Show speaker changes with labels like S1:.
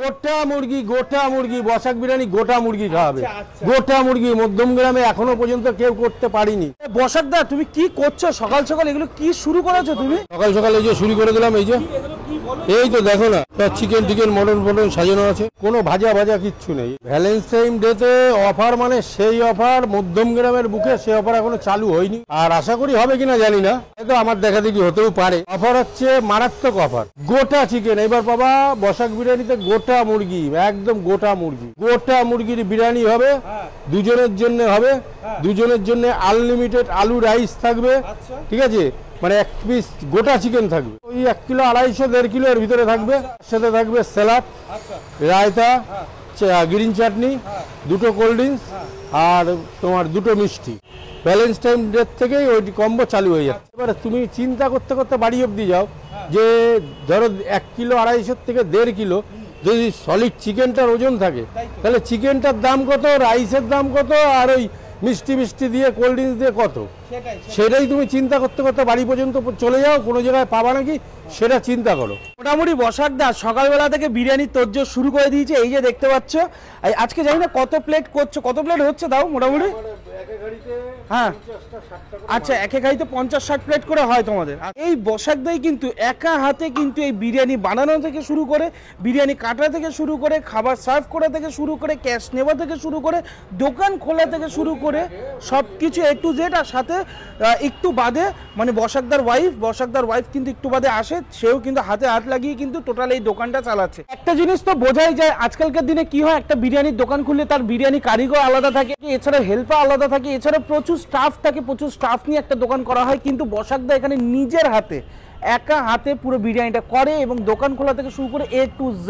S1: গোটা মুরগি বসাক বিরিয়ানি গোটা মুরগি খাওয়াবে। গোটা মুরগি মধ্যম গ্রামে এখনো পর্যন্ত কেউ করতে পারিনি।
S2: বসাক দা তুমি কি করছো সকাল সকাল, এগুলো কি শুরু করেছো তুমি?
S1: সকাল সকাল এই যে শুরু করে দিলাম, এই তো দেখো না, চিকেন টিকেন মটন ফটন সাজানো আছে, কোনো ভাজা ভাজা কিচ্ছু নেই। ভ্যালেন্টাইন ডেতে অফার মানে সেই অফার মধ্যম গ্রামের বুকে, সেই অফার এখনো চালু হয়নি, আর আশা করি হবে কিনা জানি না, হয়তো আমার দেখা দেখি হতেও পারে। অফার হচ্ছে মারাত্মক অফার, গোটা চিকেন এবার পাবা বসাক বিরিয়ানিতে, গোটা মুরগি, একদম গোটা মুরগি, গোটা মুরগির বিরিয়ানি হবে, দুজনের জন্য হবে, দুজনের জন্য আনলিমিটেড আলু রাইস থাকবে, ঠিক আছে, মানে এক পিস গোটা চিকেন থাকবে, ওই 1 কিলো 250 1.5 কিলো এর ভিতরে থাকবে, সাথে থাকবে স্যালাড, রায়তা, গ্রিন চাটনি, 2টো কোল্ড ড্রিঙ্কস আর তোমার 2টো মিষ্টি। ভ্যালেন্টাইন ডে থেকেই ওই কম্বো চালু হয়ে যাচ্ছে। এবারে তুমি চিন্তা করতে করতে বাড়ি অবধি যাও যে ধরো 1 কিলো 250 থেকে 1.5 কিলো যদি সলিড চিকেনটার ওজন থাকে, তাহলে চিকেনটার দাম কত, রাইসের দাম কত, আর ওই মিষ্টি মিষ্টি দিয়ে কোল্ড ড্রিঙ্কস দিয়ে কত, সেটাই তুমি চিন্তা করতে করতে বাড়ি পর্যন্ত চলে যাও, কোনো জায়গায় পাবা নাকি সেটা চিন্তা করো।
S2: মোটামুটি বসাক দা সকালবেলা থেকে বিরিয়ানির তোড়জোড় শুরু করে দিয়েছে, এই যে দেখতে পাচ্ছ। আজকে জানি না কত প্লেট করছো, কত প্লেট হচ্ছে দাও মোটামুটি? হ্যাঁ আচ্ছা, একে গাড়িতে 50-60 প্লেট করে হয় তোমাদের। এই বসাক দাই কিন্তু একা হাতে কিন্তু এই বিরিয়ানি বানানো থেকে শুরু করে, বিরিয়ানি কাটা থেকে শুরু করে, খাবার সার্ভ করা থেকে শুরু করে, ক্যাশ নেওয়া থেকে শুরু করে, দোকান খোলা থেকে শুরু করে সব কিছু A to Z। আর সাথে একটু বাদে মানে বসাকদার ওয়াইফ কিন্তু একটু বাদে আসে, সেও কিন্তু হাতে হাত লাগিয়ে কিন্তু টোটাল এই দোকানটা চালাচ্ছে। একটা জিনিস তো বোঝাই যায় আজকালকার দিনে কি হয়, একটা বিরিয়ানির দোকান খুললে তার বিরিয়ানি কারিগর আলাদা থাকে, এছাড়া হেল্পার আলাদা থাকে, এছাড়া প্রচুর স্টাফ থাকে, প্রচুর স্টাফ নিয়ে একটা দোকান করা হয়। কিন্তু বসাকদা এখানে নিজের হাতে একা হাতে পুরো বিরিয়ানিটা করে এবং দোকান খোলা থেকে শুরু করে A to Z